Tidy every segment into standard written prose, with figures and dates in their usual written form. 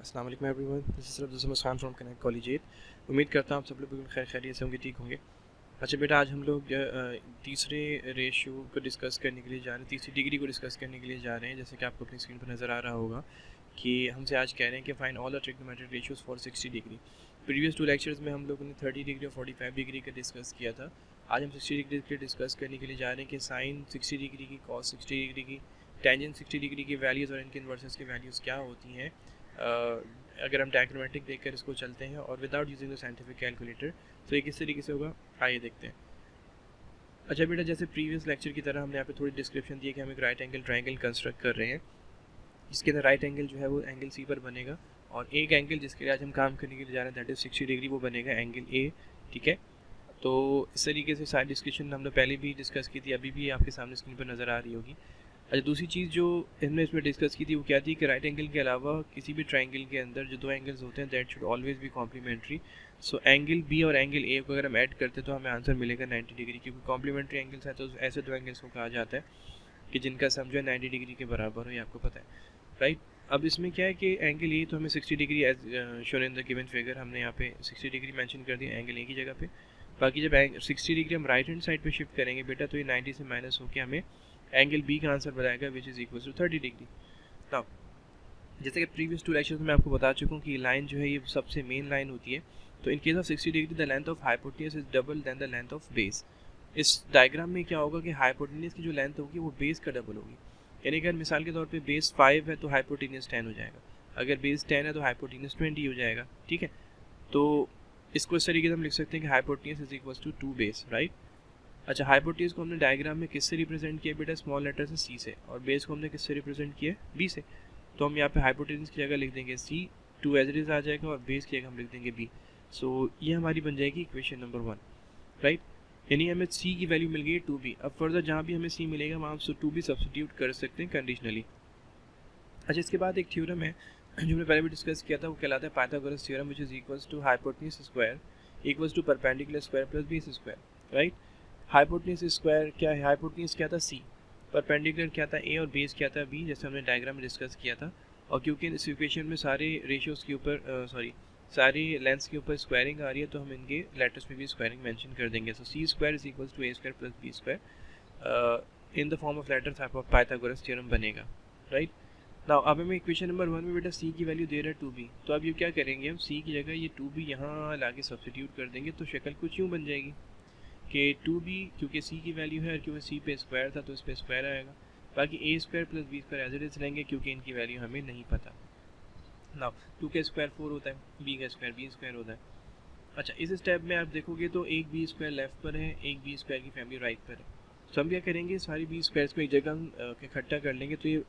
अस्सलाम वालेकुम everyone, this is Abdul Samad Khan from connect collegiate. उम्मीद करता हूँ आप सब लोग बिल्कुल खैर खैरियत से होंगे, ठीक होंगे। अच्छा बेटा, आज हम लोग तीसरे रेशियो को डिस्कस करने के लिए जा रहे हैं, तीसरी डिग्री को डिस्कस करने के लिए जा रहे हैं। जैसे कि आपको अपनी स्क्रीन पर नज़र आ रहा होगा कि हमसे आज कह रहे हैं कि find all the trigonometric ratios for 60 degree. Previous 2 lectures में हम लोगों ने 30 डिग्री और 45 डिग्री का डिस्कस किया था। आज हम 60 डिग्री के डिस्कस करने के लिए जा रहे हैं कि साइन 60 डिग्री की, कॉस 60 डिग्री की, टेंजेंट 60 डिग्री की वैल्यूज़ और इनके इन्वर्सेस की वैल्यूज़ क्या होती हैं। अगर हम डायग्रामेटिक देखकर इसको चलते हैं और without using the scientific calculator, तो ये किस तरीके से होगा, आइए देखते हैं। अच्छा बेटा, जैसे प्रीवियस लेक्चर की तरह हमने यहाँ पे थोड़ी डिस्क्रिप्शन दी है कि हम एक राइट एंगल ट्रायंगल कंस्ट्रक्ट कर रहे हैं। इसके अंदर राइट एंगल जो है वो एंगल सी पर बनेगा, और एक एंगल जिसके लिए आज हम काम करने के लिए जा रहे हैं दैट इज़ 60 डिग्री, वो बनेगा एंगल ए। ठीक है, तो इस तरीके से सारी डिस्कशन हमने पहले भी डिस्कस की थी, अभी भी आपके सामने स्क्रीन पर नज़र आ रही होगी। अच्छा, दूसरी चीज़ जो हमने इसमें डिस्कस की थी वो क्या थी कि राइट एंगल के अलावा किसी भी ट्रायंगल के अंदर जो दो एंगल्स होते हैं that should always be complementary. So angle B और एंगल ए को अगर हम ऐड करते हैं तो हमें आंसर मिलेगा 90 डिग्री, क्योंकि कॉम्प्लीमेंट्री एंगल्स है तो ऐसे दो एंगल्स को कहा जाता है कि जिनका सम जो है 90 डिग्री के बराबर हो, ये आपको पता है, राइट। अब इसमें क्या है कि एंगल ए तो हमें 60 degree as shown in the given figure, हमने यहाँ पे 60 डिग्री मेंशन कर दिया एंगल ए की जगह पे। बाकी जब 60 डिग्री हम राइट हैंड साइड पे शिफ्ट करेंगे बेटा, तो ये 90 से माइनस होकर हमें एंगल बी का आंसर बताएगा which is equal to 30 degree. Now जैसे कि प्रीवियस 2 लेक्चर्स में मैं आपको बता चुका हूँ कि लाइन जो है ये सबसे मेन लाइन होती है। तो in case of 60 degree the length of hypotenuse is double than the length of base. इस डायग्राम में क्या होगा कि हाइपोटेन्यूज की जो लेंथ होगी वो बेस का डबल होगी। यानी अगर मिसाल के तौर पे बेस 5 है तो हाइपोटेन्यूज 10 हो जाएगा, अगर बेस 10 है तो हाइपोटेन्यूज 20 हो जाएगा। ठीक है, तो इसको इस तरीके से हम लिख सकते हैं कि hypotenuse is equal to 2 base, right. अच्छा, हाइपोटेन्यूज को हमने डायग्राम में किससे रिप्रेजेंट किया बेटा, स्मॉल लेटर से सी से, और बेस को हमने किससे रिप्रेजेंट किया, बी से। तो हम यहाँ पे हाइपोटेन्यूज की जगह लिख देंगे सी, 2 एज इट इज आ जाएगा, और बेस की जगह हम लिख देंगे बी। सो ये हमारी बन जाएगी इक्वेशन नंबर 1, राइट। यानी हमें सी की वैल्यू मिल गई है 2b। अब फर्दर जहाँ भी हमें सी मिलेगा वहाँ हम 2b सब्स्टिट्यूट कर सकते हैं कंडीशनली। अच्छा, इसके बाद एक थ्योरम है जो हमने पहले भी डिस्कस किया था, वो कहलाता है Pythagoras theorem, which is equals to hypotenuse square equals to perpendicular square plus base square, right. Hypotenuse square क्या है, हाइपोटेन्यूज क्या था सी, परपेंडिकुलर क्या था ए, और बेस क्या था बी, जैसे हमने डायग्राम में डिस्कस किया था। और क्योंकि इस इक्वेशन में सारे रेशियोज़ के ऊपर सारी लेंथ्स के ऊपर स्क्वायरिंग आ रही है, तो हम इनके लेटर्स में भी स्क्वायरिंग मेंशन कर देंगे। So c square is equals to A square plus b square in the form of letters Pythagoras theorem बनेगा, राइट। नाउ अब हमें इक्वेशन नंबर 1 में बेटा सी की वैल्यू दे रहा है 2b, तो अब ये क्या करेंगे, हम सी की जगह ये 2b यहाँ लाके सब्स्टिट्यूट कर देंगे, तो शक्ल कुछ यूँ बन जाएगी कि 2b, क्योंकि सी की वैल्यू है और क्योंकि सी पे स्क्वायर था तो इस पे स्क्वायर आएगा। बाकी a square plus b square as it is लेंगे क्योंकि इनकी वैल्यू हमें नहीं पता। नाउ 2 का स्क्वायर 4 होता है, बी का स्क्वायर बी स्क्वायर होता है। अच्छा, इस स्टेप में आप देखोगे तो एक बी स्क्वायर लेफ्ट पर है, एक बी स्क्वायर की फैमिली राइट पर है। तो हम क्या करेंगे, सारी बी स्क्वायर्स को एक जगह इकट्ठा कर लेंगे, तो ये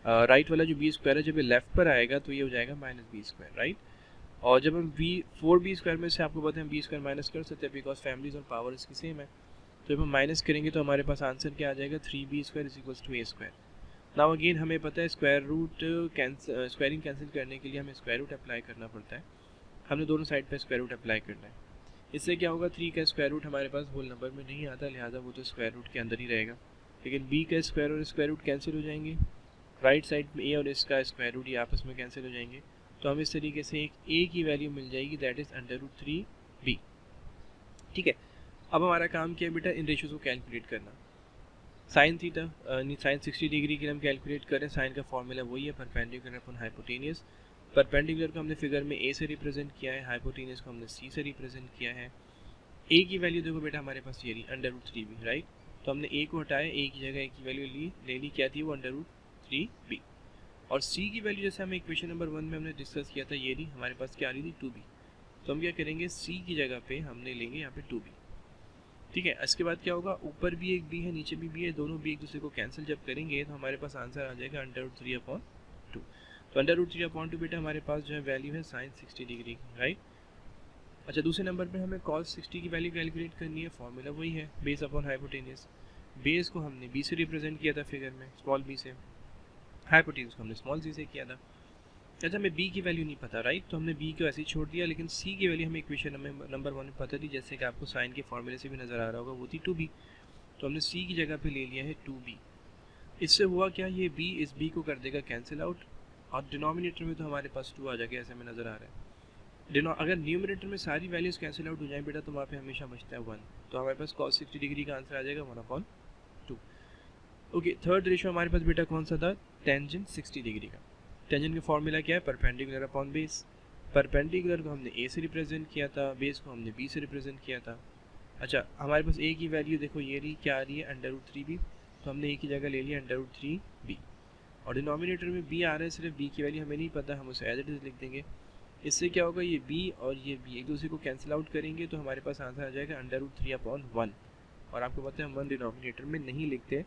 राइट वाला जो बी स्क्वायर है जब ये लेफ्ट पर आएगा तो ये हो जाएगा माइनस बी स्क्वायर, राइट। और जब हम बी 4b स्क्वायर में से आपको पता है हम बी स्क्वायर माइनस कर सकते हैं बिकॉज फैमिलीज और पावर इसकी सेम है। तो जब हम माइनस करेंगे तो हमारे पास आंसर क्या आ जाएगा, 3b square is equals to A square. Now again हमें पता है स्क्वायरिंग कैंसिल करने के लिए हमें स्क्वायर रूट अप्लाई करना पड़ता है। हमने दोनों साइड पर स्क्वायर रूट अप्लाई करना है। इससे क्या होगा, 3 का स्क्वायर रूट हमारे पास होल नंबर में नहीं आता, लिहाजा वो तो स्क्वायर रूट के अंदर ही रहेगा। लेकिन b का स्क्वायर और स्क्वायर रूट कैंसिल हो जाएंगे, राइट साइड में ए और इसका स्क्वायर रूट ये आपस में कैंसिल हो जाएंगे। तो हम इस तरीके से एक ए की वैल्यू मिल जाएगी दैट इज़ √3b। ठीक है, अब हमारा काम क्या है बेटा, इन रेशियोज़ को कैलकुलेट करना। साइन थीटा साइन 60 डिग्री के लिए हम कैलकुलेट करें, साइन का फॉर्मूला वही है, परपेंडिकुलर अपॉन हाइपोटेनियस। परपेंडिकुलर को हमने फिगर में ए से रिप्रेजेंट किया है, हाइपोटेनियस को हमने सी से रिप्रेजेंट किया है। ए की वैल्यू देखो बेटा हमारे पास ये रही √3b, राइट। तो हमने ए को हटाया, ए की जगह ए की वैल्यू ले ली क्या थी, वो √3b। और सी की वैल्यू जैसे हमें इक्वेशन नंबर 1 में हमने डिस्कस किया था, ये रही हमारे पास क्या आ रही थी, 2b। तो हम क्या करेंगे, सी की जगह पे हमने लेंगे यहाँ पे 2b। ठीक है, इसके बाद क्या होगा, ऊपर भी एक b है नीचे भी b है, दोनों b एक दूसरे को कैंसिल जब करेंगे तो हमारे पास आंसर आ जाएगा √3/2। तो √3/2 बेटा हमारे पास जो है वैल्यू है साइन 60 डिग्री, राइट। अच्छा, दूसरे नंबर पर हमें cos 60 की वैल्यू कैलकुलेट करनी है, फॉर्मूला वही है, बेस अपॉन हाइपोटेनियस। बेस को हमने b से रिप्रेजेंट किया था फिगर में, स्मॉल b से, हाइपोटेन्यूज को हमने स्मॉल सी से किया था। अच्छा, हमें b की वैल्यू नहीं पता, राइट, तो हमने b को ऐसे ही छोड़ दिया, लेकिन c की वैल्यू हमें इक्वेशन नंबर 1 में पता थी, जैसे कि आपको साइन के फॉर्मूले से भी नज़र आ रहा होगा, वो थी 2b। तो हमने c की जगह पे ले लिया है 2b। इससे हुआ क्या, ये b इस b को कर देगा कैंसिल आउट, और डिनोमिनेटर में तो हमारे पास 2 आ जाएगा, ऐसे में नज़र आ रहा है। अगर न्यूमरेटर में सारी वैल्यूज़ कैंसिल आउट हो जाए बेटा तो वहाँ पे हमेशा बचता है 1, तो हमारे पास cos 60 डिग्री का आंसर आ जाएगा 1/2। ओके, थर्ड रेशियो हमारे पास बेटा कौन सा था, टेंजेंट 60 डिग्री का। टेंजेंट का फॉर्मूला क्या है, परपेंडिकुलर अपॉन बेस। परपेंडिकुलर को हमने ए से रिप्रेजेंट किया था, बेस को हमने बी से रिप्रेजेंट किया था। अच्छा, हमारे पास ए की वैल्यू देखो ये रही, क्या आ रही है, √3b, तो हमने ए की जगह ले लिया √3b। और डिनोमिनेटर में b आ रहा है, सिर्फ b की वैल्यू हमें नहीं पता, हम उसे एज इट इज़ लिख देंगे। इससे क्या होगा, ये b और ये b एक दूसरे को कैंसिल आउट करेंगे तो हमारे पास आंसर आ जाएगा √3/1। और आपको पता है हम 1 डिनोमिनेटर में नहीं लिखते,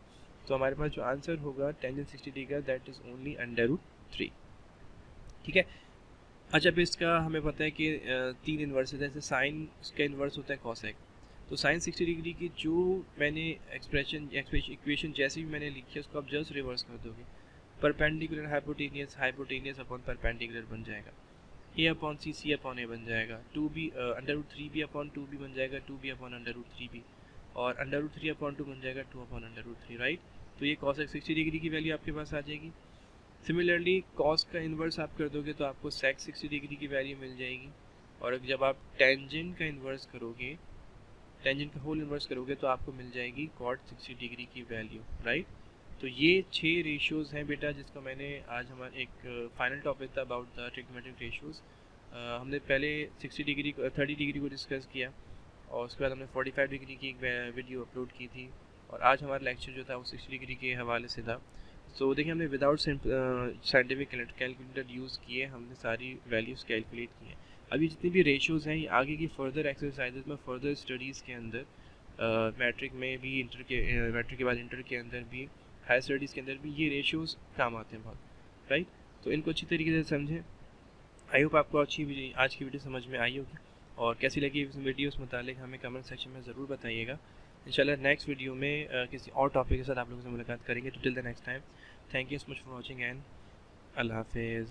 तो हमारे पास जो आंसर होगा टेंजेंट 60 डिग्री का दैट इज़ ओनली √3। ठीक है। अच्छा, अब इसका हमें पता है कि 3 इन्वर्सेस है, जैसे साइन इसका इन्वर्स होता है कॉसेक। तो साइन 60 डिग्री की जो मैंने इक्वेशन जैसी भी मैंने लिखी है उसको आप जस्ट रिवर्स कर दोगे, परपेंडिकुलर हाइपोटेनियस अपॉन परपेंडिकुलर बन जाएगा, a/c c/a बन जाएगा, 2b √3b/2b बन जाएगा, 2b/√3b, और √3/2 बन जाएगा 2/√3, राइट। तो ये cosec 60 डिग्री की वैल्यू आपके पास आ जाएगी। सिमिलरली cos का इन्वर्स आप कर दोगे तो आपको sec 60 डिग्री की वैल्यू मिल जाएगी। और जब आप टेंजेंट का इन्वर्स करोगे, टेंजेंट का होल इन्वर्स करोगे तो आपको मिल जाएगी cot 60 डिग्री की वैल्यू, राइट। तो ये 6 रेशियोज़ हैं बेटा, जिसका मैंने आज हमारा एक फाइनल टॉपिक था अबाउट द ट्रिग्नोमेट्रिक रेशियोज़। हमने पहले 30 डिग्री को डिस्कस किया, और उसके बाद हमने 45 डिग्री की एक वीडियो अपलोड की थी, और आज हमारा लेक्चर जो था वो 60 डिग्री के हवाले से था। तो देखिए, हमने विदाउट साइंटिफिक कैलकुलेटर यूज़ किए हमने सारी वैल्यूज़ कैलकुलेट की हैं। अभी जितनी भी रेशियोज़ हैं ये आगे की फर्दर एक्सरसाइजेज में, फर्दर स्टडीज़ के अंदर, मैट्रिक में भी, मैट्रिक के बाद इंटर के अंदर भी, हायर स्टडीज़ के अंदर भी ये रेशियोज़ काम आते हैं बहुत, राइट। तो इनको अच्छी तरीके से समझें। आई होप आपको आज की वीडियो समझ में आई होगी, और कैसी लगी इस वीडियो से मुतालिक हमें कमेंट सेक्शन में ज़रूर बताइएगा। इंशाल्लाह नेक्स्ट वीडियो में किसी और टॉपिक के साथ आप लोगों से मुलाकात करेंगे। तो till the next time, thank you so much for watching and अल्लाह हाफिज़।